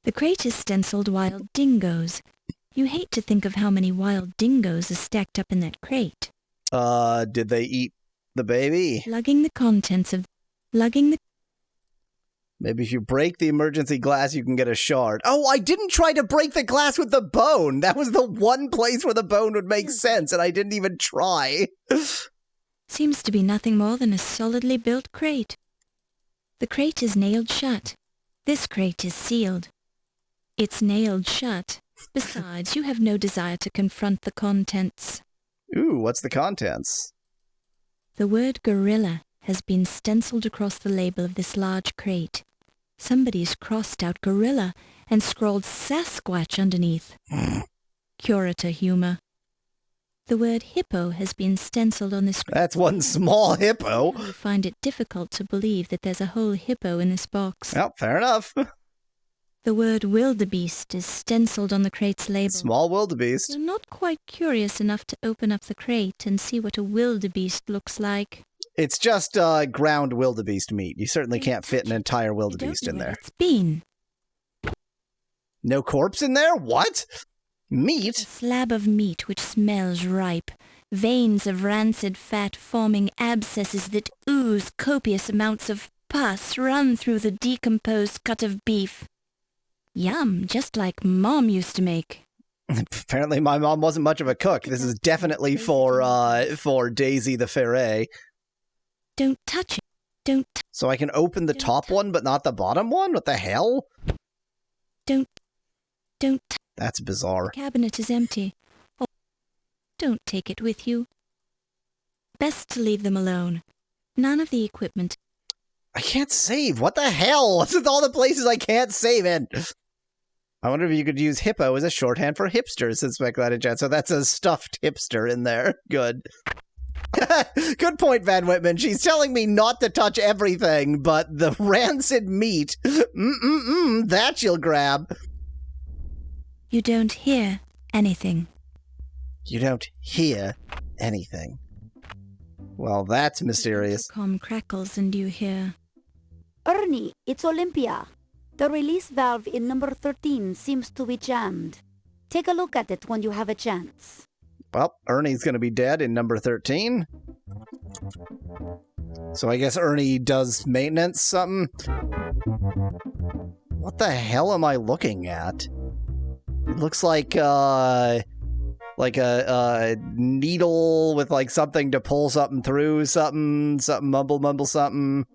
The crate is stenciled wild dingoes. You hate to think of how many wild dingoes are stacked up in that crate. Did they eat the baby? Lugging the contents of... Maybe if you break the emergency glass, you can get a shard. Oh, I didn't try to break the glass with the bone. That was the one place where the bone would make sense, and I didn't even try. Seems to be nothing more than a solidly built crate. The crate is nailed shut. This crate is sealed. It's nailed shut. Besides, you have no desire to confront the contents. Ooh, what's the contents? The word gorilla has been stenciled across the label of this large crate. Somebody's crossed out gorilla and scrawled Sasquatch underneath. Curator humor. The word hippo has been stenciled on this crate. That's one small hippo. I find it difficult to believe that there's a whole hippo in this box. Well, fair enough. The word wildebeest is stenciled on the crate's label. Small wildebeest. You're not quite curious enough to open up the crate and see what a wildebeest looks like. It's just ground wildebeest meat. You certainly can't fit an entire wildebeest in there. It's been. No corpse in there? What? Meat? A slab of meat which smells ripe. Veins of rancid fat forming abscesses that ooze copious amounts of pus run through the decomposed cut of beef. Yum, just like Mom used to make. Apparently my mom wasn't much of a cook. This is definitely for Daisy the Ferret. Don't touch it. So I can open the top one but not the bottom one? What the hell? Don't. That's bizarre. The cabinet is empty. Oh, don't take it with you. Best to leave them alone. None of the equipment. I can't save. What the hell? What's with all the places I can't save in? I wonder if you could use hippo as a shorthand for hipsters, says Speculated Chat. So that's a stuffed hipster in there. Good. Good point, Van Whitman. She's telling me not to touch everything, but the rancid meat, that you'll grab. You don't hear anything. You don't hear anything. Well, that's mysterious. The intercom crackles and you hear... Ernie, it's Olympia. The release valve in number 13 seems to be jammed. Take a look at it when you have a chance. Well, Ernie's going to be dead in number 13. So I guess Ernie does maintenance something. What the hell am I looking at? It looks like a needle with like something to pull something through, something mumble something.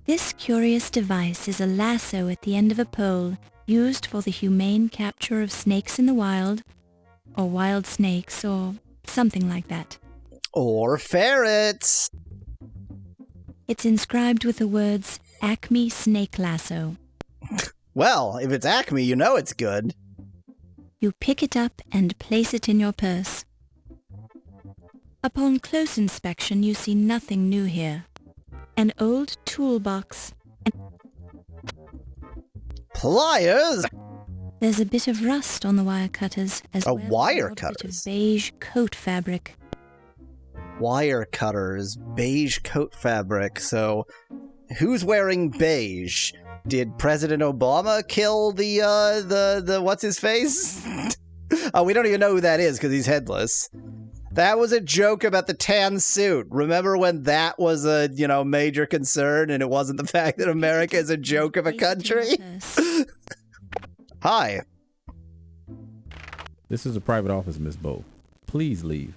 This curious device is a lasso at the end of a pole used for the humane capture of snakes in the wild, or wild snakes, or something like that. Or ferrets. It's inscribed with the words, Acme Snake Lasso. Well, if it's Acme, you know it's good. You pick it up and place it in your purse. Upon close inspection, you see nothing new here. An old toolbox. Pliers? There's a bit of rust on the wire cutters, as well wire as a cutters? bit of beige coat fabric. Wire cutters, beige coat fabric. So, who's wearing beige? Did President Obama kill the what's his face? Oh, we don't even know who that is because he's headless. That was a joke about the tan suit. Remember when that was a, major concern and it wasn't the fact that America is a joke of a country? Hi. This is a private office, Miss Bow. Please leave.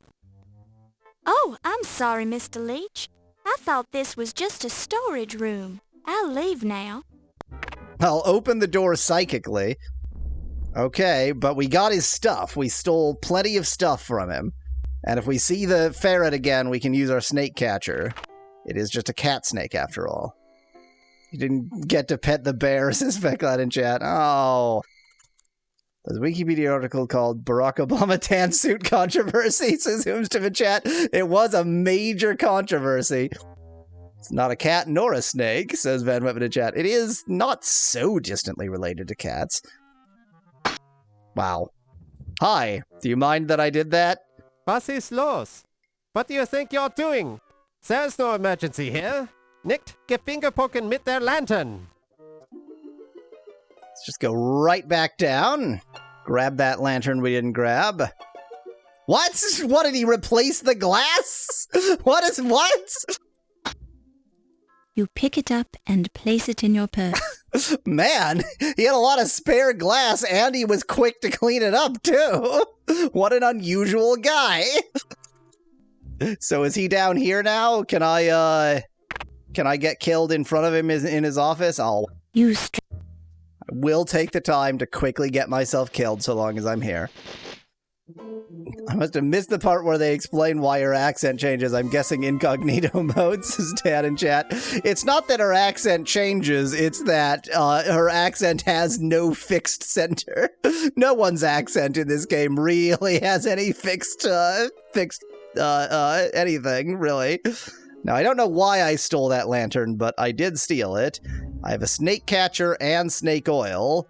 Oh, I'm sorry, Mr. Leach. I thought this was just a storage room. I'll leave now. I'll open the door psychically. Okay, but we got his stuff. We stole plenty of stuff from him. And if we see the ferret again, we can use our snake catcher. It is just a cat snake, after all. You didn't get to pet the bear, says Speculated in chat. Oh. There's a Wikipedia article called Barack Obama Tan Suit Controversy, says Whomstom in chat. It was a major controversy. It's not a cat nor a snake, says Van Whitman in chat. It is not so distantly related to cats. Wow. Hi, do you mind that I did that? Was ist los? What do you think you're doing? There's no emergency here. Nicht gefingerpoken mit der Lantern. Let's just go right back down. Grab that lantern we didn't grab. What? What, did he replace the glass? What? You pick it up and place it in your purse. Man, he had a lot of spare glass and he was quick to clean it up too. What an unusual guy. So is he down here now? Can I get killed in front of him in his office? I will take the time to quickly get myself killed so long as I'm here. I must have missed the part where they explain why her accent changes. I'm guessing incognito mode, says Dan in chat. It's not that her accent changes, it's that her accent has no fixed center. No one's accent in this game really has any fixed anything, really. Now, I don't know why I stole that lantern, but I did steal it. I have a snake catcher and snake oil.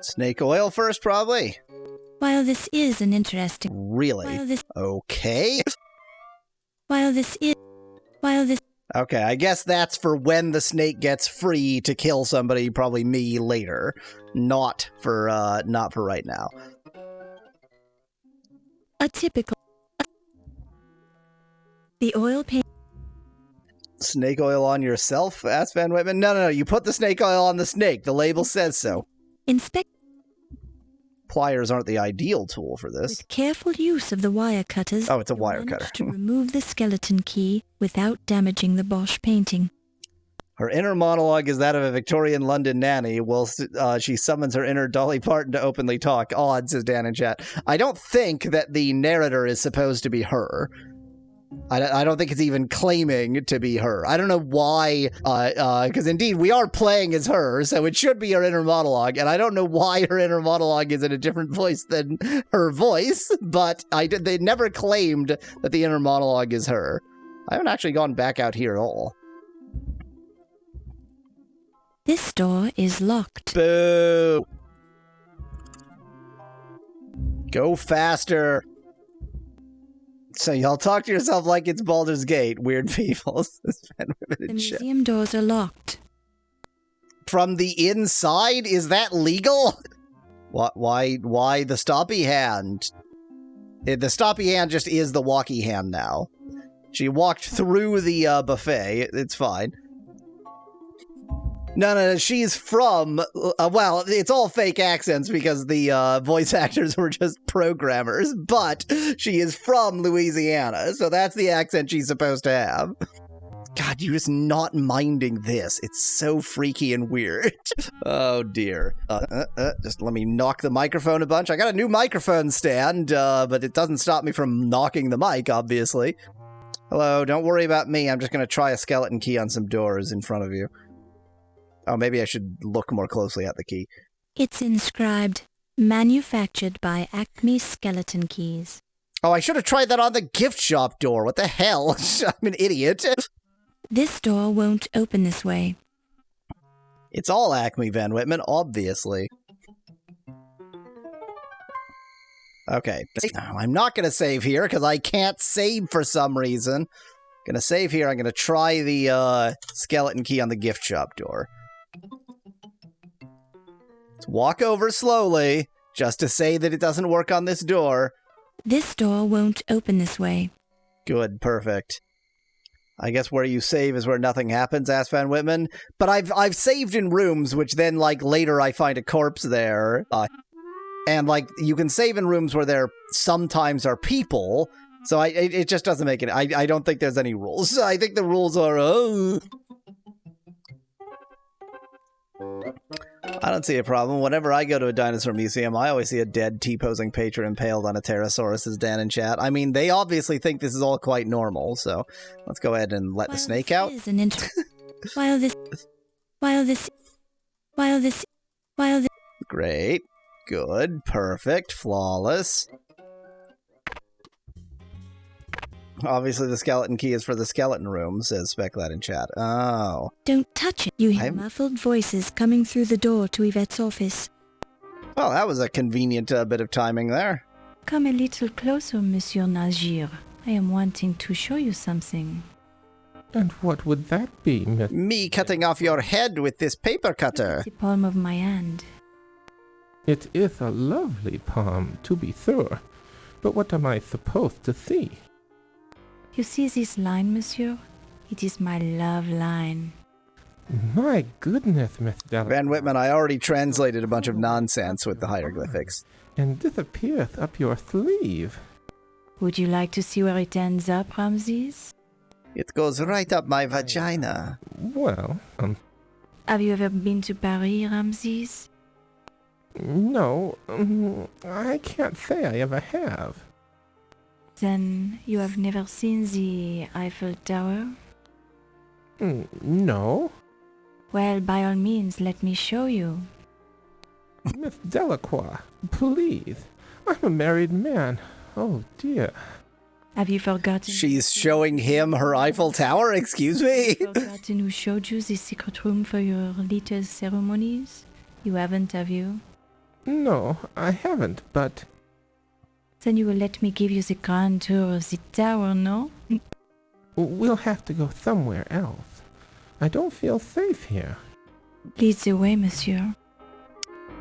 Snake oil first, probably. While this is an interesting... Really? Okay. Okay, I guess that's for when the snake gets free to kill somebody, probably me, later. Not for right now. A typical... The oil paint... Snake oil on yourself? Asked Van Whitman. No, you put the snake oil on the snake. The label says so. Inspect... Pliers aren't the ideal tool for this. With careful use of the wire cutters... Oh, it's a wire cutter. ...to remove the skeleton key without damaging the Bosch painting. Her inner monologue is that of a Victorian London nanny, whilst she summons her inner Dolly Parton to openly talk. Odd, says Dan in chat. I don't think that the narrator is supposed to be her. I don't think it's even claiming to be her. I don't know why, because indeed we are playing as her, so it should be her inner monologue, and I don't know why her inner monologue is in a different voice than her voice, but they never claimed that the inner monologue is her. I haven't actually gone back out here at all. This door is locked. Boo! Go faster! So y'all talk to yourself like it's Baldur's Gate, weird people. The museum doors are locked. From the inside? Is that legal? Why the stoppy hand? The stoppy hand just is the walkie hand now. She walked through the buffet. It's fine. No, she's from, well, it's all fake accents because the voice actors were just programmers, but she is from Louisiana, so that's the accent she's supposed to have. God, you're just not minding this. It's so freaky and weird. Oh, dear. Just let me knock the microphone a bunch. I got a new microphone stand, but it doesn't stop me from knocking the mic, obviously. Hello, don't worry about me. I'm just going to try a skeleton key on some doors in front of you. Oh, maybe I should look more closely at the key. It's inscribed, manufactured by Acme Skeleton Keys. Oh, I should have tried that on the gift shop door. What the hell? I'm an idiot. This door won't open this way. It's all Acme, Van Whitman, obviously. Okay. I'm not going to save here because I can't save for some reason. Going to save here. I'm going to try the skeleton key on the gift shop door. Let's walk over slowly, just to say that it doesn't work on this door. This door won't open this way. Good, perfect. I guess where you save is where nothing happens, asked Van Whitman. But I've saved in rooms, which then, like, later I find a corpse there. And, like, you can save in rooms where there sometimes are people. So it just doesn't make it. I don't think there's any rules. I think the rules are... I don't see a problem. Whenever I go to a dinosaur museum, I always see a dead T-posing patron impaled on a Pterosaurus, as Dan in chat. I mean, they obviously think this is all quite normal, so let's go ahead and let the snake out. Great. Good. Perfect. Flawless. Obviously, the skeleton key is for the skeleton room, says Specklad in chat. Oh. Don't touch it. You hear muffled voices coming through the door to Yvette's office. Well, that was a convenient bit of timing there. Come a little closer, Monsieur Nazir. I am wanting to show you something. And what would that be, Miss? Me cutting off your head with this paper cutter. The palm of my hand. It is a lovely palm, to be sure. But what am I supposed to see? You see this line, monsieur? It is my love line. My goodness, Miss Delacroix. Van Whitman, I already translated a bunch of nonsense with the hieroglyphics. And disappeareth up your sleeve. Would you like to see where it ends up, Ramses? It goes right up my vagina. Well, Have you ever been to Paris, Ramses? no, I can't say I ever have. Then you have never seen the Eiffel Tower? No. Well, by all means, let me show you. Miss Delacroix, please. I'm a married man. Oh, dear. Have you forgotten? She's showing him her Eiffel Tower? Excuse me? Forgotten who showed you the secret room for your little ceremonies? You haven't, have you? No, I haven't, but... Then you will let me give you the grand tour of the tower, no? We'll have to go somewhere else. I don't feel safe here. Lead the way, monsieur.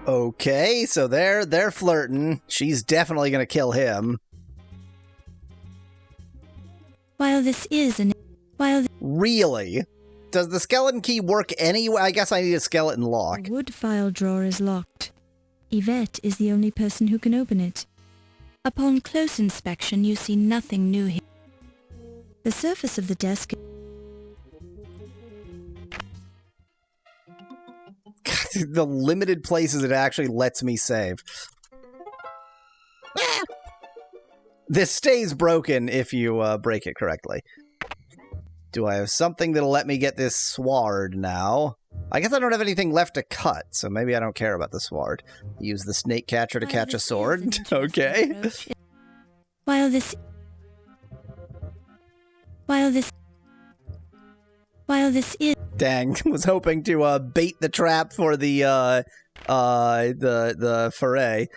Okay, so they're flirting. She's definitely gonna kill him. Really? Does the skeleton key work anyway? I guess I need a skeleton lock. The wood file drawer is locked. Yvette is the only person who can open it. Upon close inspection, you see nothing new here. The surface of the desk... The limited places it actually lets me save. This stays broken if you break it correctly. Do I have something that'll let me get this sword now? I guess I don't have anything left to cut, so maybe I don't care about the sword. Use the snake catcher to catch a sword. Okay. While this is... Dang, was hoping to bait the trap for the foray.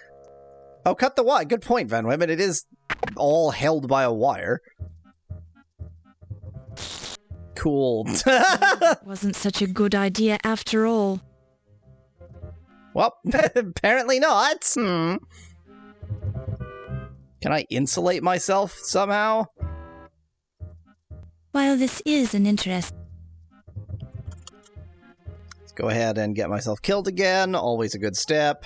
Oh, cut the wire. Good point, Van Whitman. It is all held by a wire. Cool. Wasn't such a good idea after all. Well, apparently not. Can I insulate myself somehow? While this is an interest... Let's go ahead and get myself killed again. Always a good step.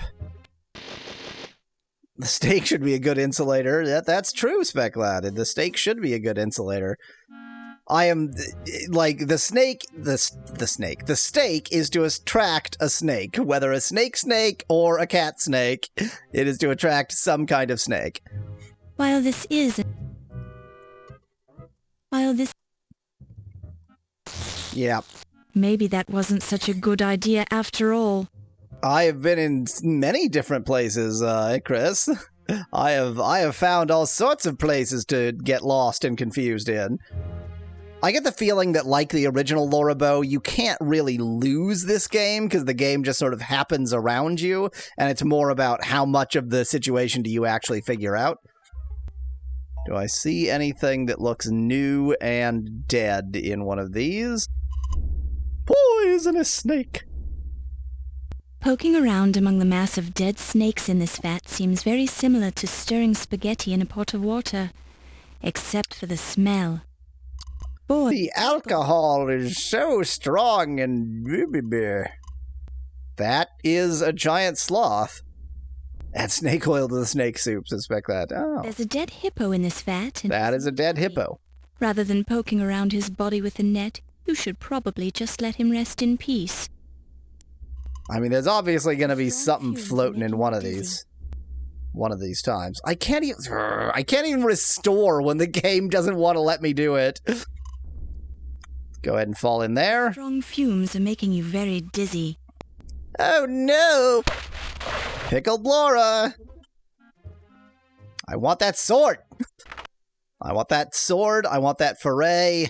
The stake should be a good insulator. That's true, Speclad. The stake should be a good insulator. I am, like, the stake is to attract a snake. Whether a snake or a cat snake, it is to attract some kind of snake. While this... Yeah. Maybe that wasn't such a good idea after all. I have been in many different places, Chris. I have found all sorts of places to get lost and confused in. I get the feeling that, like the original Laura Bow, you can't really lose this game because the game just sort of happens around you, and it's more about how much of the situation do you actually figure out. Do I see anything that looks new and dead in one of these? Poisonous snake. Poking around among the mass of dead snakes in this vat seems very similar to stirring spaghetti in a pot of water, except for the smell. Boy, the alcohol is so strong and... That is a giant sloth. Add snake oil to the snake soup, suspect that. Oh. There's a dead hippo in this vat. And that is a dead hippo. Rather than poking around his body with a net, you should probably just let him rest in peace. I mean, there's obviously going to be something floating in one of these times. I can't even restore when the game doesn't want to let me do it. Go ahead and fall in there. Strong fumes are making you very dizzy. Oh no! Pickled Laura! I want that sword! I want that sword, I want that foray.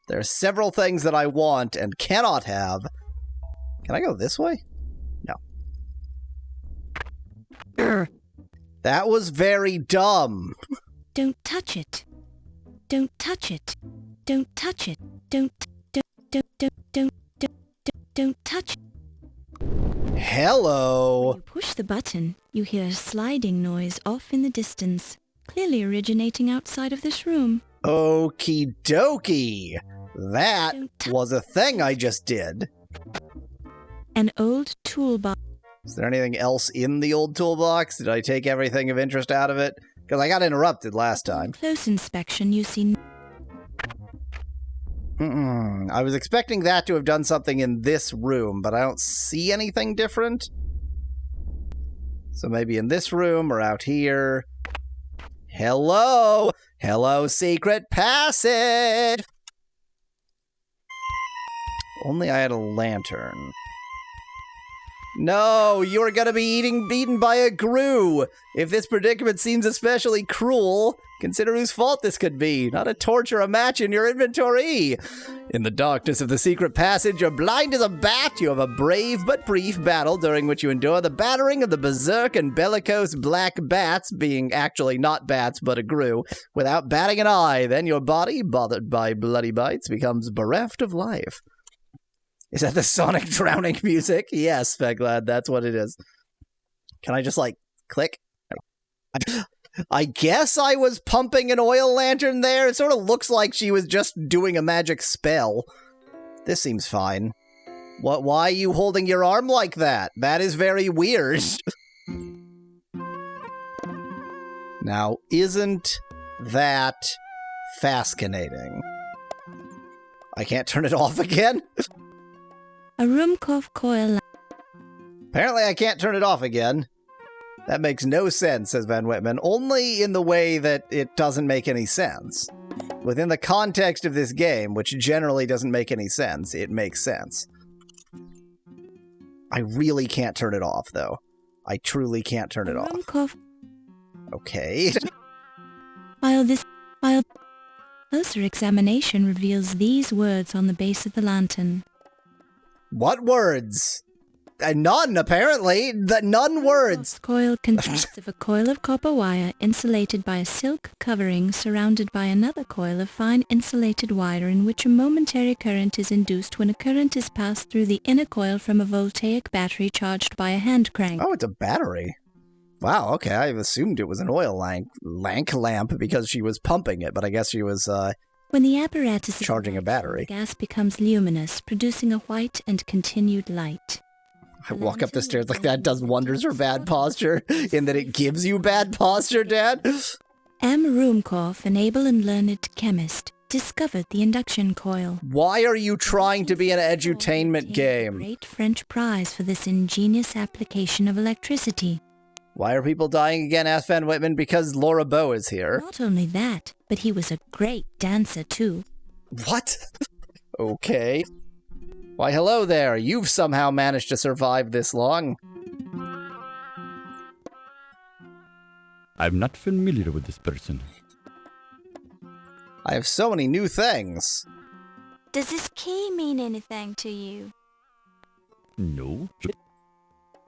There are several things that I want and cannot have. Can I go this way? No. That was very dumb. Don't touch it. Don't touch it. Don't touch it. Don't touch it. Hello. When you push the button, you hear a sliding noise off in the distance, clearly originating outside of this room. Okie dokie. That was a thing I just did. An old toolbox. Is there anything else in the old toolbox? Did I take everything of interest out of it? Because I got interrupted last time. Close inspection, you see. I was expecting that to have done something in this room, but I don't see anything different. So maybe in this room or out here. Hello! Hello, secret passage! Only I had a lantern. No, you're gonna be eaten by a grue! If this predicament seems especially cruel, consider whose fault this could be. Not a torch or a match in your inventory! In the darkness of the secret passage, you're blind as a bat. You have a brave but brief battle during which you endure the battering of the berserk and bellicose black bats, being actually not bats but a grue, without batting an eye. Then your body, bothered by bloody bites, becomes bereft of life. Is that the sonic drowning music? Yes, Feglad, that's what it is. Can I just, like, click? I guess I was pumping an oil lantern there. It sort of looks like she was just doing a magic spell. This seems fine. Why are you holding your arm like that? That is very weird. Now, isn't that fascinating? I can't turn it off again? A Rumkov coil. Apparently I can't turn it off again. That makes no sense, says Van Whitman, only in the way that it doesn't make any sense. Within the context of this game, which generally doesn't make any sense, it makes sense. I really can't turn it off, though. I truly can't turn it off. Rumkov. Okay. While closer examination reveals these words on the base of the lantern. What words? None, apparently. None words. Rumkov's coil consists of a coil of copper wire insulated by a silk covering surrounded by another coil of fine insulated wire in which a momentary current is induced when a current is passed through the inner coil from a voltaic battery charged by a hand crank. Oh, it's a battery. Wow, okay, I assumed it was an oil lamp because she was pumping it, but I guess she was, when the apparatus is charging a battery. The gas becomes luminous, producing a white and continued light. I walk up the stairs like that does wonders for bad posture, in that it gives you bad posture, Dad. M. Rumkov, an able and learned chemist, discovered the induction coil. Why are you trying to be an edutainment game? Great French prize for this ingenious application of electricity. Why are people dying again, asked Van Whitman? Because Laura Bow is here. Not only that, but he was a great dancer too. What? Okay. Why, hello there. You've somehow managed to survive this long. I'm not familiar with this person. I have so many new things. Does this key mean anything to you? No.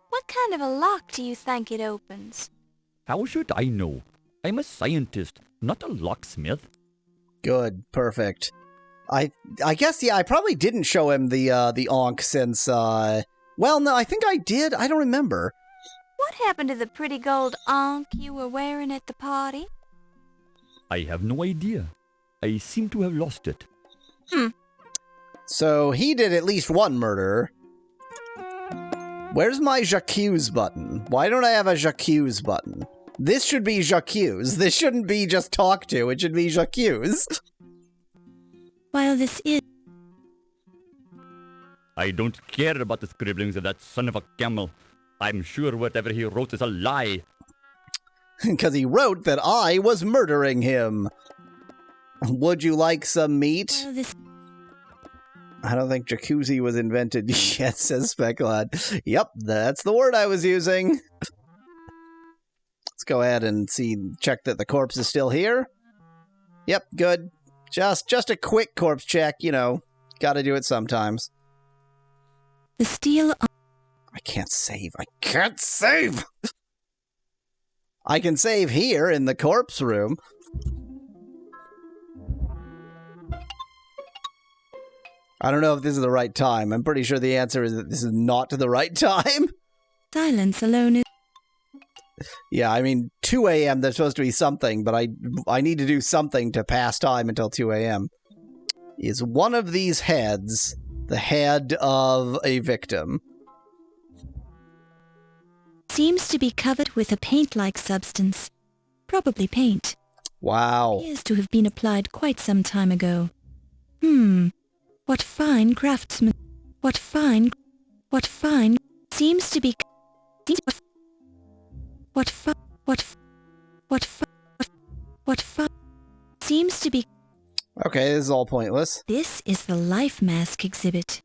What kind of a lock do you think it opens? How should I know? I'm a scientist, not a locksmith. Good. Perfect. I guess, yeah, I probably didn't show him the Ankh since, well, no, I think I did. I don't remember. What happened to the pretty gold ankh you were wearing at the party? I have no idea. I seem to have lost it. So he did at least one murder. Where's my J'accuse button? Why don't I have a J'accuse button? This should be J'accuse. This shouldn't be just talk to. It should be J'accuse. While this is... I don't care about the scribblings of that son of a camel. I'm sure whatever he wrote is a lie. Because he wrote that I was murdering him. Would you like some meat? While this... I don't think jacuzzi was invented yet, says Speculad. Yep, that's the word I was using. Let's go ahead and check that the corpse is still here. Yep, good. Just a quick corpse check, you know. Gotta do it sometimes. The steel... I can't save. I can't save! I can save here in the corpse room. I don't know if this is the right time. I'm pretty sure the answer is that this is not the right time. Silence alone is... Yeah, I mean, 2 a.m. there's supposed to be something, but I need to do something to pass time until 2 a.m. Is one of these heads the head of a victim? Seems to be covered with a paint-like substance. Probably paint. Wow. Appears to have been applied quite some time ago. What fine craftsman... What fine... Seems to be... Seems to be... Okay, this is all pointless. This is the life mask exhibit.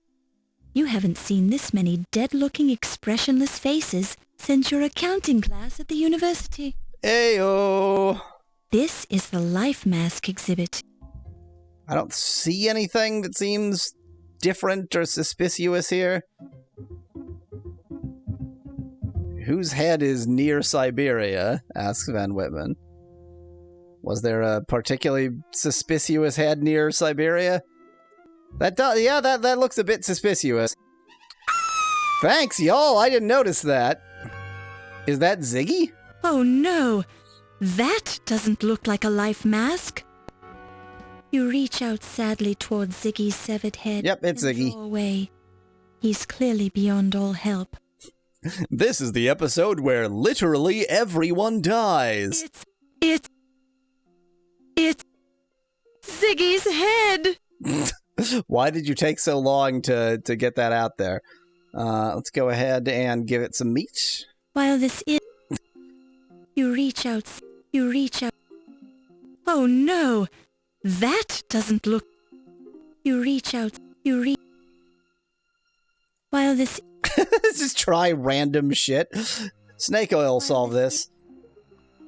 You haven't seen this many dead-looking, expressionless faces since your accounting class at the university. Ayo! This is the life mask exhibit. I don't see anything that seems different or suspicious here. Whose head is near Siberia? Asks Van Whitman. Was there a particularly suspicious head near Siberia? That looks a bit suspicious. Thanks, y'all. I didn't notice that. Is that Ziggy? Oh no! That doesn't look like a life mask. You reach out sadly towards Ziggy's severed head. Yep, it's and Ziggy. draw away. He's clearly beyond all help. This is the episode where literally everyone dies. It's Ziggy's head! Why did you take so long to get that out there? Let's go ahead and give it some meat. While this is... You reach out... Oh no! That doesn't look... You reach out... While this... Let's just try random shit. Snake oil will solve this.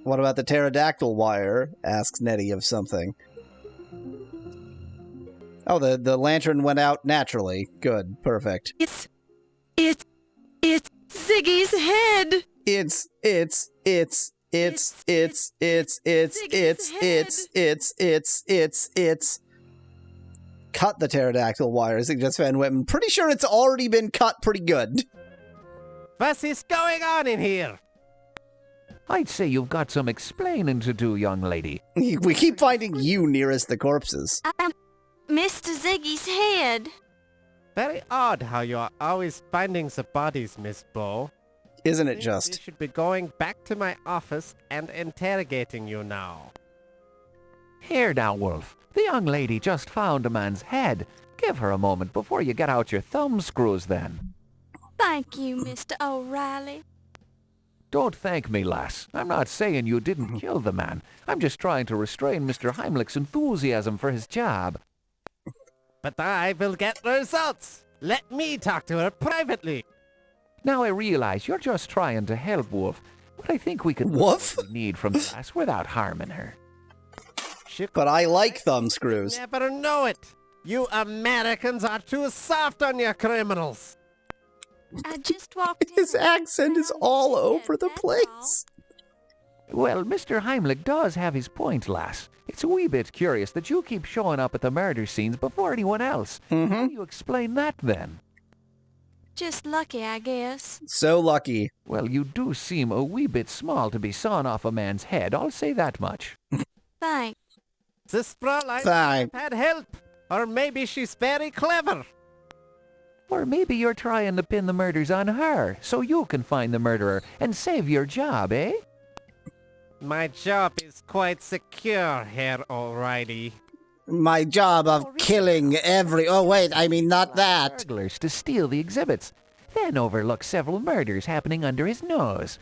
What about the pterodactyl wire? Asks Nettie of something. Oh, the lantern went out naturally. Good. Perfect. It's Ziggy's head! It's cut the pterodactyl wire, suggests Van Whitman. Pretty sure it's already been cut pretty good. What is going on in here? I'd say you've got some explaining to do, young lady. We keep finding you nearest the corpses. Mr. Ziggy's head. Very odd how you are always finding the bodies, Miss Bow. Isn't it You just? should be going back to my office and interrogating you now. Here now, Wolf. The young lady just found a man's head. Give her a moment before you get out your thumb screws, then. Thank you, Mr. O'Reilly. Don't thank me, lass. I'm not saying you didn't kill the man. I'm just trying to restrain Mr. Heimlich's enthusiasm for his job. But I will get results. Let me talk to her privately. Now I realize you're just trying to help, Wolf, but I think we can get Wolf? what we need from the lass without harming her. But I like thumb screws. Never know it. You Americans are too soft on your criminals. I just walked in. His accent is all over the place. Well, Mr. Heimlich does have his point, lass. It's a wee bit curious that you keep showing up at the murder scenes before anyone else. How do you explain that, then? Just lucky, I guess. So lucky. Well, you do seem a wee bit small to be sawing off a man's head, I'll say that much. Thanks. This Fräulein Fine. had help. Or maybe she's very clever. Or maybe you're trying to pin the murders on her, so you can find the murderer and save your job, eh? My job is quite secure, Herr O'Reilly. My job of killing every... Oh, wait, I mean, not that. Burglars to steal the exhibits, then overlook several murders happening under his nose.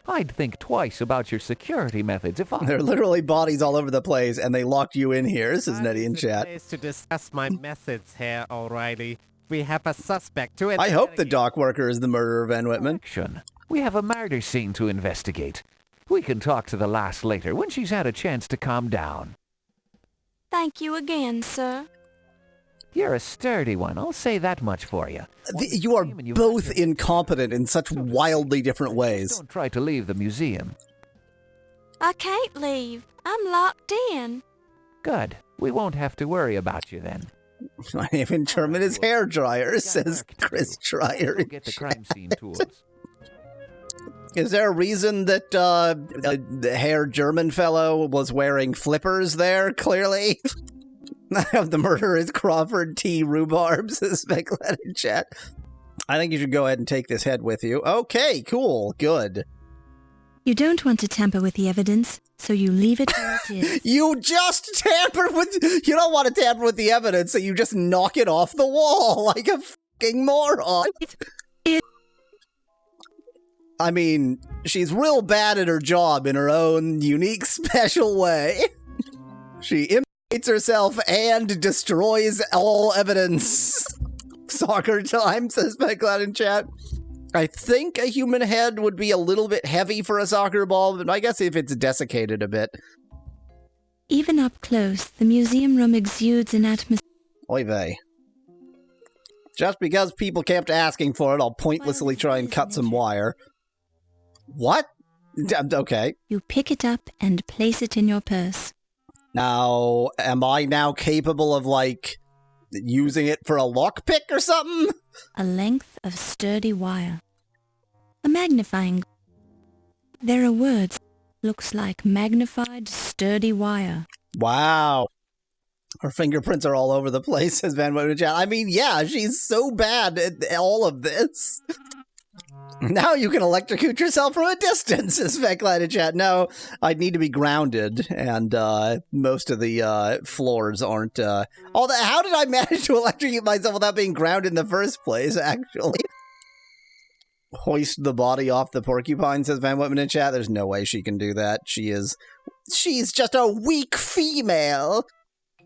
I'd think twice about your security methods if I... There are literally bodies all over the place, and they locked you in here, says Nettie in What is the chat. place to discuss my methods, Herr O'Reilly? We have a suspect to I hope the interrogate. dock worker is the murderer, Van Whitman. Action. We have a murder scene to investigate. We can talk to the lass later when she's had a chance to calm down. Thank you again, sir. You're a sturdy one, I'll say that much for you. You are both incompetent in such wildly different ways. Don't try to leave the museum. I can't leave. I'm locked in. Good. We won't have to worry about you then. My name in German is hair dryer, Got says work to Chris do. Dryer. Go get the crime scene tools. Is there a reason that the hair German fellow was wearing flippers there, clearly? The murderer is Crawford T. Rhubarb, says Bequest in chat. I think you should go ahead and take this head with you. Okay, cool, good. You don't want to tamper with the evidence, so you leave it where it is. You just tamper with... You don't want to tamper with the evidence, so you just knock it off the wall like a fucking moron. I mean, she's real bad at her job in her own unique, special way. She imitates herself and destroys all evidence. Soccer time, says Bequest in chat. I think a human head would be a little bit heavy for a soccer ball, but I guess if it's desiccated a bit. Even up close, the museum room exudes an atmosphere. Oy vey. Just because people kept asking for it, I'll pointlessly try and cut some wire. What? Okay. You pick it up and place it in your purse. Now, am I now capable of, like, using it for a lockpick or something? A length of sturdy wire. A magnifying. There are words. Looks like magnified, sturdy wire. Wow. Her fingerprints are all over the place, says Van Woden. I mean, yeah, she's so bad at all of this. Now you can electrocute yourself from a distance, says Bequest in chat. No, I'd need to be grounded, and most of the floors aren't. How did I manage to electrocute myself without being grounded in the first place, actually? Hoist the body off the porcupine, says Van Whitman in chat. There's no way she can do that. She's just a weak female.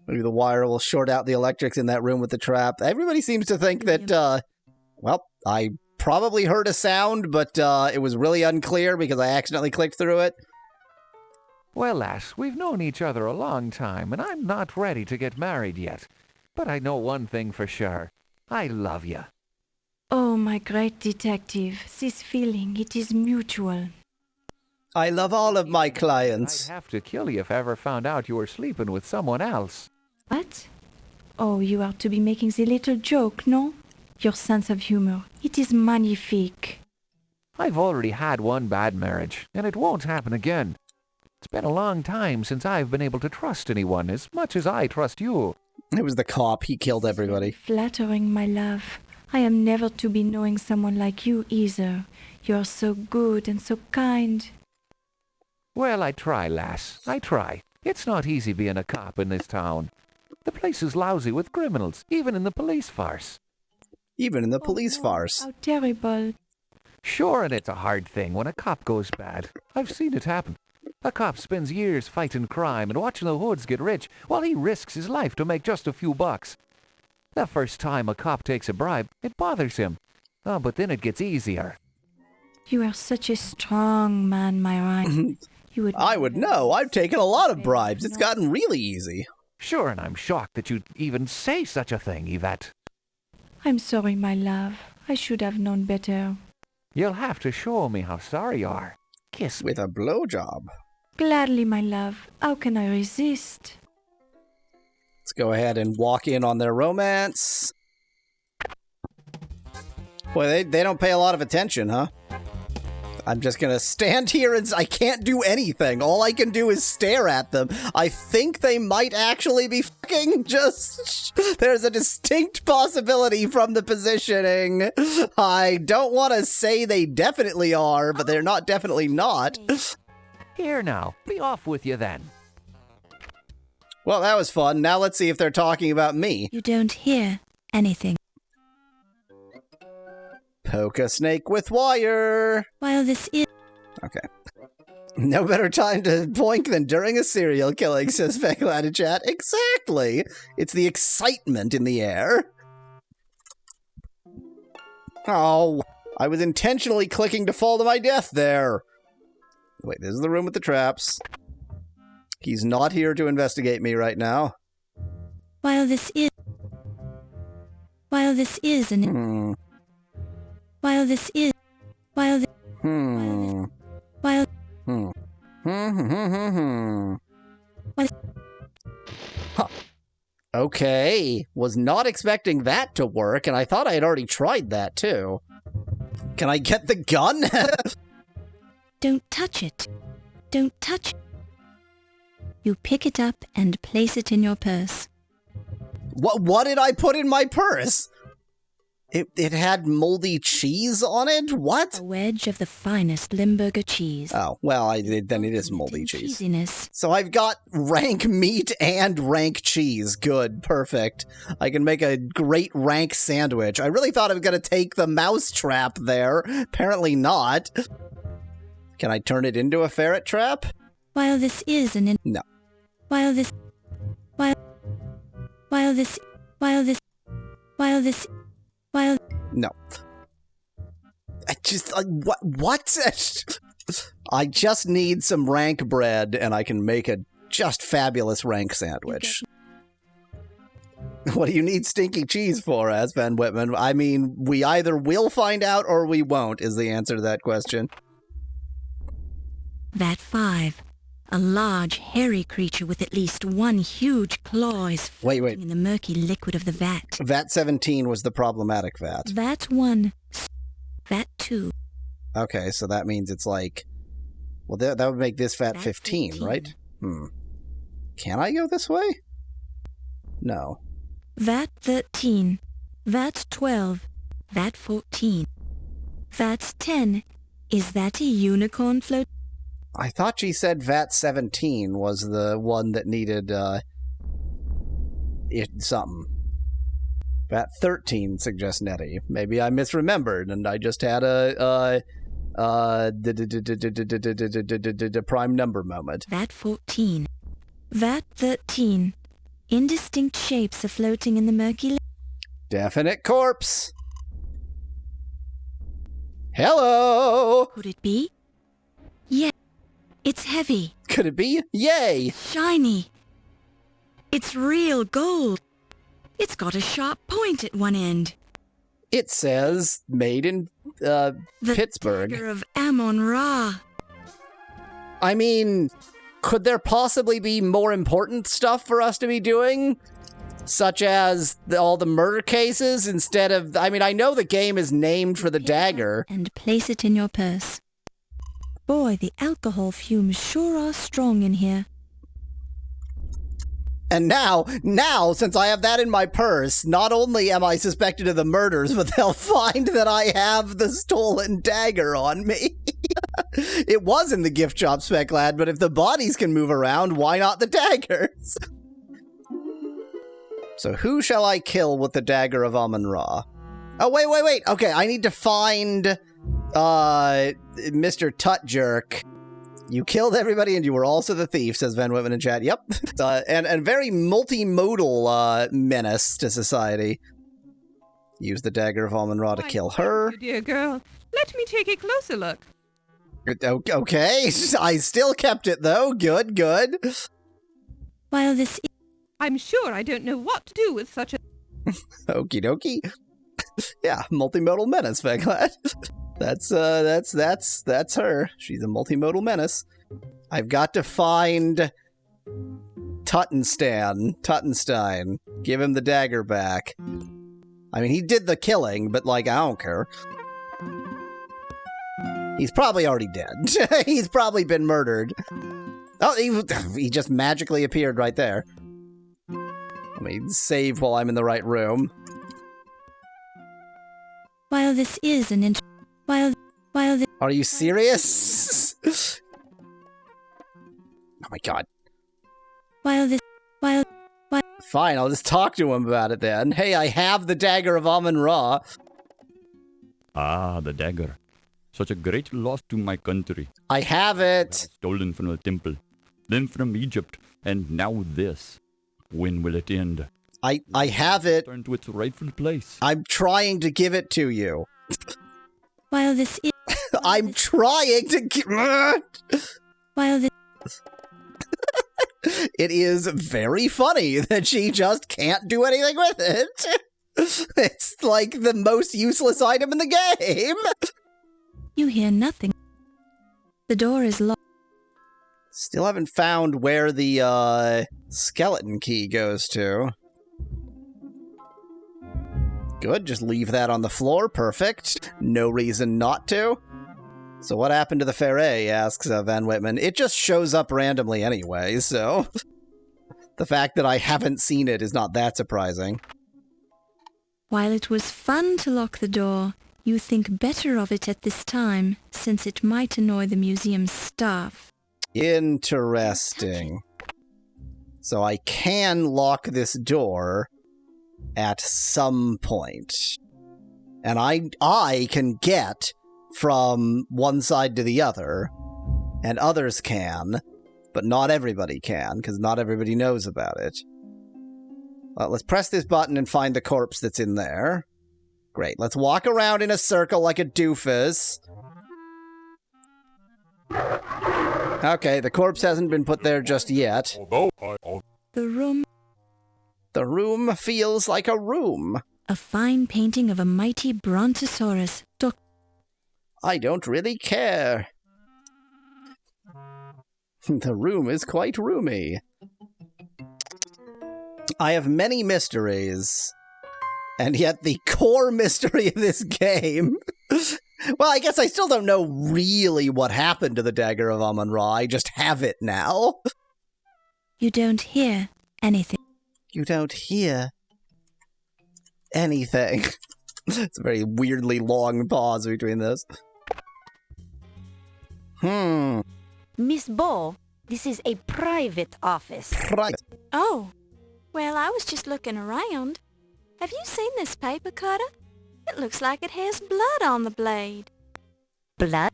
Maybe the wire will short out the electrics in that room with the trap. Everybody seems to think that, I probably heard a sound, but it was really unclear because I accidentally clicked through it. Well, lass, we've known each other a long time, and I'm not ready to get married yet. But I know one thing for sure. I love you. Oh, my great detective, this feeling, it is mutual. I love all of my clients. I'd have to kill you if I ever found out you were sleeping with someone else. What? Oh, you are to be making the little joke, no? Your sense of humor, it is magnifique. I've already had one bad marriage, and it won't happen again. It's been a long time since I've been able to trust anyone as much as I trust you. It was the cop. He killed everybody. Flattering, my love. I am never to be knowing someone like you either. You are so good and so kind. Well, I try, lass. I try. It's not easy being a cop in this town. The place is lousy with criminals, even in the police farce. Even in the police farce. How terrible. Sure, and it's a hard thing when a cop goes bad. I've seen it happen. A cop spends years fighting crime and watching the hoods get rich while he risks his life to make just a few bucks. The first time a cop takes a bribe, it bothers him. Oh, but then it gets easier. You are such a strong man, my Ryan. I would know. I've taken a lot of bribes. It's gotten really easy. Sure, and I'm shocked that you'd even say such a thing, Yvette. I'm sorry, my love. I should have known better. You'll have to show me how sorry you are. Kiss me. With a blowjob. Gladly, my love. How can I resist? Let's go ahead and walk in on their romance. Boy, they don't pay a lot of attention, huh? I'm just gonna stand here and I can't do anything. All I can do is stare at them. I think they might actually be fucking just... There's a distinct possibility from the positioning. I don't want to say they definitely are, but they're not definitely not. Here now, be off with you then. Well, that was fun. Now let's see if they're talking about me. You don't hear anything. Poke a snake with wire. While this is... Okay. No better time to boink than during a serial killing, says Bequest in chat. Exactly. It's the excitement in the air. Oh, I was intentionally clicking to fall to my death there. Wait, this is the room with the traps. He's not here to investigate me right now. While this is an... While this is... While... While... Huh. Okay. Okay, was not expecting that to work, and I thought I had already tried that too. Can I get the gun? Don't touch it. Don't touch it. You pick it up and place it in your purse. What did I put in my purse? It had moldy cheese on it? What? A wedge of the finest Limburger cheese. Oh, well, then it is moldy cheese. Cheesiness. So I've got rank meat and rank cheese. Good, perfect. I can make a great rank sandwich. I really thought I was going to take the mouse trap there. Apparently not. Can I turn it into a ferret trap? While this is an... No. While this... No. I just, what? I just need some rank bread and I can make a just fabulous rank sandwich. What do you need stinky cheese for, asked Van Whitman? I mean, we either will find out or we won't, is the answer to that question. Vat 5. A large, hairy creature with at least one huge claw is floating in the murky liquid of the vat. Vat 17 was the problematic vat. Vat 1. Vat 2. Okay, so that means it's like... Well, that would make this vat 15, right? Can I go this way? No. Vat 13. Vat 12. Vat 14. Vat 10. Is that a unicorn float? I thought she said vat 17 was the one that needed, something. Vat 13, suggests Nettie. Maybe I misremembered, and I just had a prime number moment. Vat 14. Vat 13. Indistinct shapes are floating in the murky... Definite corpse. Hello! Could it be? Yeah. It's heavy. Could it be? Yay! Shiny. It's real gold. It's got a sharp point at one end. It says made in Pittsburgh. The Dagger of Amon Ra. I mean, could there possibly be more important stuff for us to be doing? Such as all the murder cases instead of... I mean, I know the game is named for the dagger. And place it in your purse. Boy, the alcohol fumes sure are strong in here. And now, since I have that in my purse, not only am I suspected of the murders, but they'll find that I have the stolen dagger on me. It was in the gift shop, Spec Lad, but if the bodies can move around, why not the daggers? So who shall I kill with the Dagger of Amon Ra? Oh, wait. Okay, I need to find... Mr. Tut Jerk. You killed everybody and you were also the thief, says Van Whitman in chat. Yep. And very multi-modal menace to society. Use the Dagger of Amon Ra to kill her. You, dear girl. Let me take a closer look. Okay. I still kept it, though. Good. While this... I'm sure I don't know what to do with such a... Okie dokie. Yeah, multimodal menace, Veglat. That's her. She's a multimodal menace. I've got to find Tuttenstein. Give him the dagger back. I mean, he did the killing, but, like, I don't care. He's probably already dead. He's probably been murdered. Oh, he just magically appeared right there. Let me save while I'm in the right room. While this is an while this... Are you serious? Oh my god. While... Fine, I'll just talk to him about it then. Hey, I have the Dagger of Amon Ra. Ah, the dagger. Such a great loss to my country. I have it. Stolen from the temple, then from Egypt, and now this. When will it end? I have it. Return to its rightful place. I'm trying to give it to you. While this is... I'm trying to... While this... It is very funny that she just can't do anything with it. It's like the most useless item in the game. You hear nothing. The door is locked. Still haven't found where the skeleton key goes to. Good, just leave that on the floor. Perfect. No reason not to. So what happened to the Ferret, asks Van Whitman. It just shows up randomly anyway, so... The fact that I haven't seen it is not that surprising. While it was fun to lock the door, you think better of it at this time, since it might annoy the museum's staff. Interesting. So I can lock this door at some point. And I can get from one side to the other, and others can, but not everybody can, because not everybody knows about it. Let's press this button and find the corpse that's in there. Great, let's walk around in a circle like a doofus. Okay, the corpse hasn't been put there just yet. The room feels like a room. A fine painting of a mighty brontosaurus. I don't really care. The room is quite roomy. I have many mysteries, and yet the core mystery of this game... Well, I guess I still don't know really what happened to the Dagger of Amon Ra. I just have it now. You don't hear anything. You don't hear anything. It's a very weirdly long pause between those. Miss Bow, this is a private office. Right. Oh, well, I was just looking around. Have you seen this paper cutter? It looks like it has blood on the blade. Blood?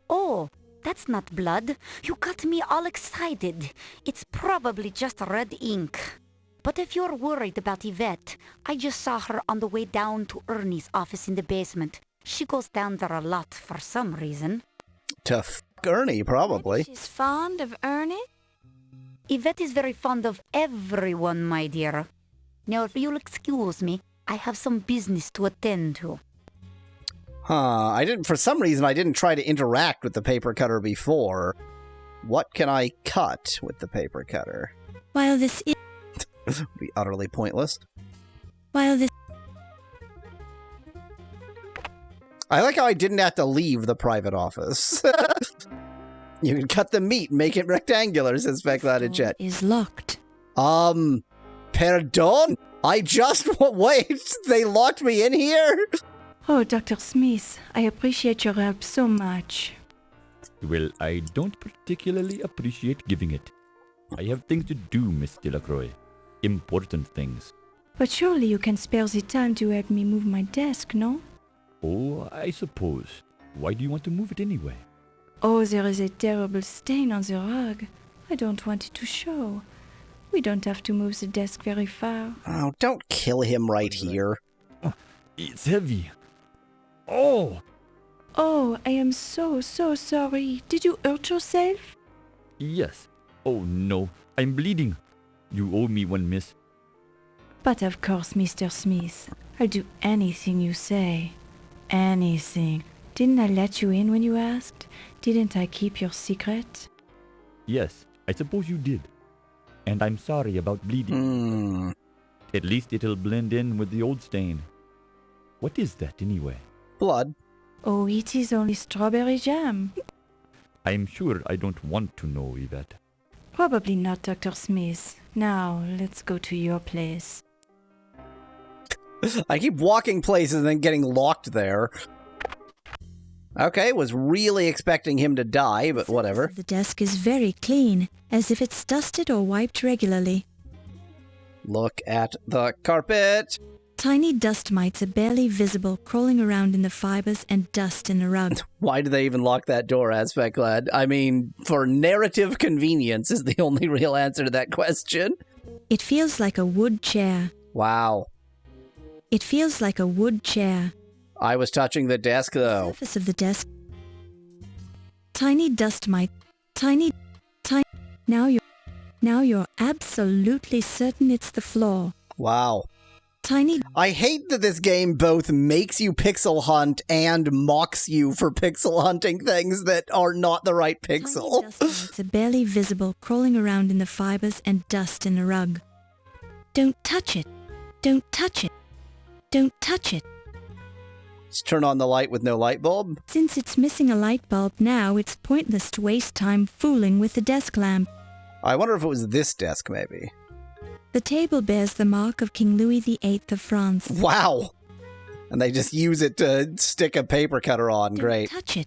Oh, that's not blood. You got me all excited. It's probably just red ink. But if you're worried about Yvette, I just saw her on the way down to Ernie's office in the basement. She goes down there a lot for some reason. To f*** Ernie, probably. She's fond of Ernie? Yvette is very fond of everyone, my dear. Now, if you'll excuse me, I have some business to attend to. For some reason, I didn't try to interact with the paper cutter before. What can I cut with the paper cutter? While this is... Would be utterly pointless. While this... I like how I didn't have to leave the private office. You can cut the meat and make it rectangular, says Speculated Chat. Is locked. Pardon? I just... Wait, they locked me in here? Oh, Dr. Smith, I appreciate your help so much. Well, I don't particularly appreciate giving it. I have things to do, Miss Delacroix. Important things. But surely you can spare the time to help me move my desk, no? Oh, I suppose. Why do you want to move it anyway? Oh, there is a terrible stain on the rug. I don't want it to show. We don't have to move the desk very far. Oh, don't kill him right here. Oh, it's heavy. Oh! Oh, I am so sorry. Did you hurt yourself? Yes. Oh, no. I'm bleeding. You owe me one, miss. But of course, Mr. Smith. I'll do anything you say. Anything. Didn't I let you in when you asked? Didn't I keep your secret? Yes, I suppose you did. And I'm sorry about bleeding. At least it'll blend in with the old stain. What is that, anyway? Blood. Oh, it is only strawberry jam. I'm sure I don't want to know, Yvette. Probably not, Dr. Smith. Now, let's go to your place. I keep walking places and then getting locked there. Okay, was really expecting him to die, but whatever. The desk is very clean, as if it's dusted or wiped regularly. Look at the carpet. Tiny dust mites are barely visible, crawling around in the fibers and dust in the rug. Why do they even lock that door, Aspect Lad? I mean, for narrative convenience is the only real answer to that question. It feels like a wood chair. Wow. It feels like a wood chair. I was touching the desk, though. The surface of the desk. Tiny dust mite. Tiny. Now you're absolutely certain it's the floor. Wow. Tiny. I hate that this game both makes you pixel hunt and mocks you for pixel hunting things that are not the right pixel. Tiny dust mites are barely visible, crawling around in the fibers and dust in the rug. Don't touch it. Don't touch it. Don't touch it. Let's turn on the light with no light bulb. Since it's missing a light bulb now, it's pointless to waste time fooling with the desk lamp. I wonder if it was this desk, maybe. The table bears the mark of King Louis VIII of France. Wow! And they just use it to stick a paper cutter on. Great. Don't touch it.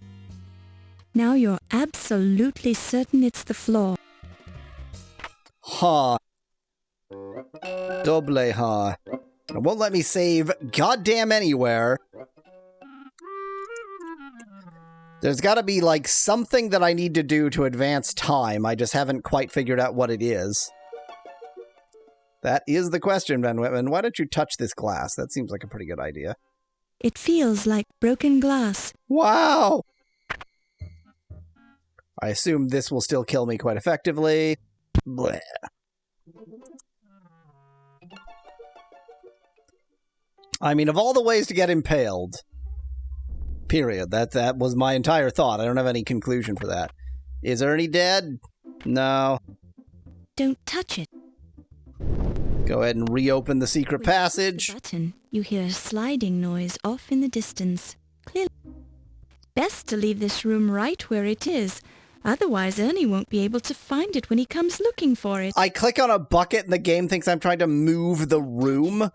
Now you're absolutely certain it's the floor. Huh. Double huh. It won't let me save goddamn anywhere. There's gotta be, like, something that I need to do to advance time. I just haven't quite figured out what it is. That is the question, Ben Whitman. Why don't you touch this glass? That seems like a pretty good idea. It feels like broken glass. Wow! I assume this will still kill me quite effectively. Blech. I mean, of all the ways to get impaled, period. That was my entire thought. I don't have any conclusion for that. Is Ernie dead? No. Don't touch it. Go ahead and reopen the secret passage. The button, you hear a sliding noise off in the distance. Clearly, best to leave this room right where it is. Otherwise, Ernie won't be able to find it when he comes looking for it. I click on a bucket and the game thinks I'm trying to move the room.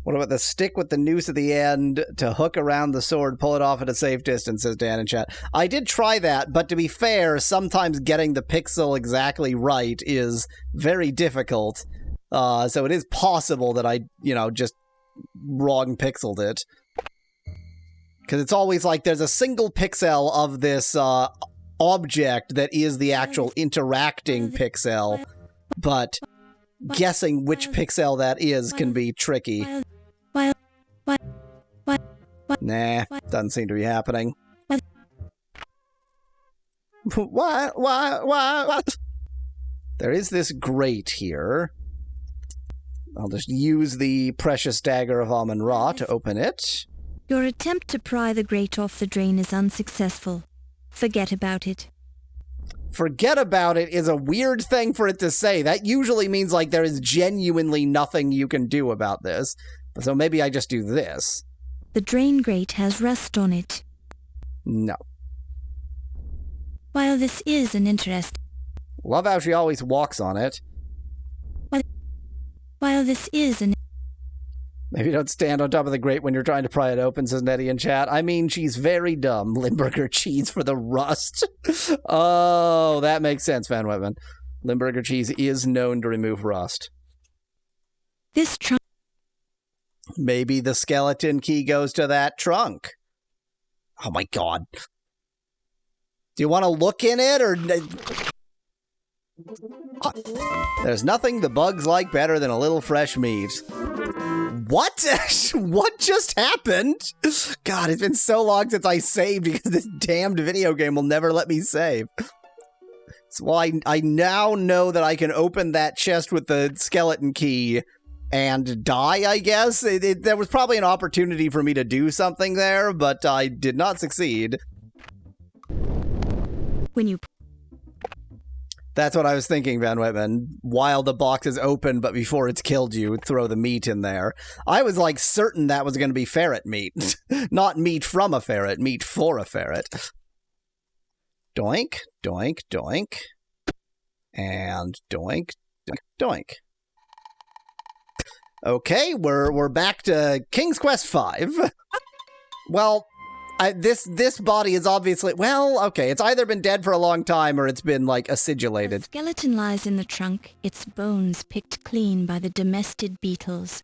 What about the stick with the noose at the end to hook around the sword, pull it off at a safe distance, says Dan in chat. I did try that, but to be fair, sometimes getting the pixel exactly right is very difficult. So it is possible that I, just wrong pixeled it. Because it's always like there's a single pixel of this object that is the actual interacting pixel, but guessing which pixel that is can be tricky. Nah, doesn't seem to be happening. What? There is this grate here. I'll just use the precious Dagger of Amon Ra to open it. Your attempt to pry the grate off the drain is unsuccessful. Forget about it. Forget about it is a weird thing for it to say. That usually means like there is genuinely nothing you can do about this. So maybe I just do this. The drain grate has rust on it. No. While this is an interest... Love how she always walks on it. While this is an... Maybe don't stand on top of the grate when you're trying to pry it open, says Nettie in chat. I mean, she's very dumb. Limburger cheese for the rust. Oh, that makes sense, Van Whitman. Limburger cheese is known to remove rust. This trunk... Maybe the skeleton key goes to that trunk. Oh my god. Do you want to look in it, or... There's nothing the bugs like better than a little fresh meat. What? What just happened? God, it's been so long since I saved because this damned video game will never let me save. So I now know that I can open that chest with the skeleton key and die, I guess. There was probably an opportunity for me to do something there, but I did not succeed. When you... That's what I was thinking, Van Whitman. While the box is open, but before it's killed you, throw the meat in there. I was, like, certain that was going to be ferret meat. Not meat from a ferret, meat for a ferret. Doink, doink, doink. And doink, doink, doink. Okay, we're back to King's Quest V. Well... this body is obviously... Well, okay, it's either been dead for a long time or it's been, like, acidulated. The skeleton lies in the trunk, its bones picked clean by the domestic beetles.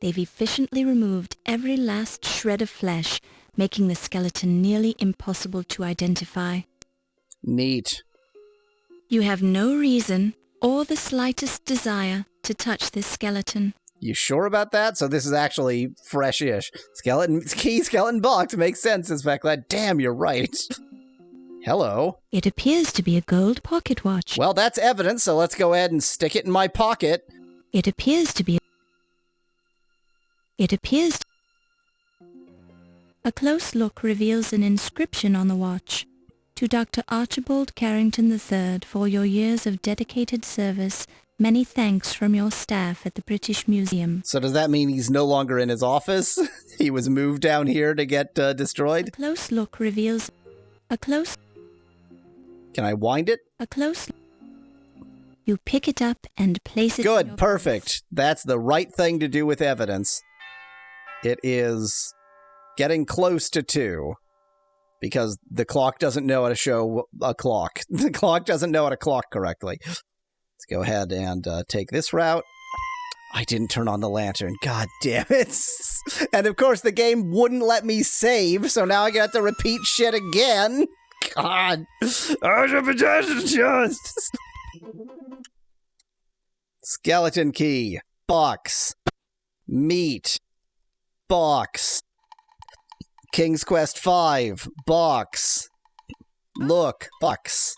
They've efficiently removed every last shred of flesh, making the skeleton nearly impossible to identify. Neat. You have no reason or the slightest desire to touch this skeleton. You sure about that? So this is actually fresh-ish. Skeleton box makes sense, in fact. Damn, you're right. Hello. It appears to be a gold pocket watch. Well, that's evidence, so let's go ahead and stick it in my pocket. It appears to be... A close look reveals an inscription on the watch. To Dr. Archibald Carrington III, for your years of dedicated service, Many thanks from your staff at the British Museum. So does that mean he's no longer in his office? He was moved down here to get destroyed? A close look reveals... Can I wind it? A close... You pick it up and place it... Good, perfect. That's the right thing to do with evidence. It is getting close to 2. Because the clock doesn't know how to show a clock. The clock doesn't know how to clock correctly. Let's go ahead and take this route. I didn't turn on the lantern. God damn it. And of course the game wouldn't let me save, so now I got to repeat shit again. God. Skeleton key. Box. Meat. Box. King's Quest 5. Box. Look. Box.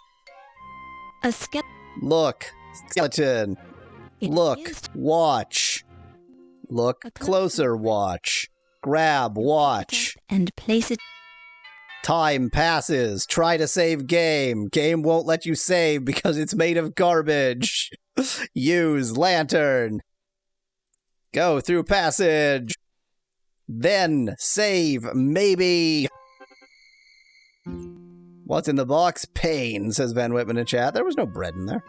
Look. Skeleton. Look. Watch. Look closer. Watch. Grab. Watch. And place it... Time passes. Try to save game. Game won't let you save because it's made of garbage. Use lantern. Go through passage. Then save, maybe. What's in the box? Pain, says Van Whitman in chat. There was no bread in there.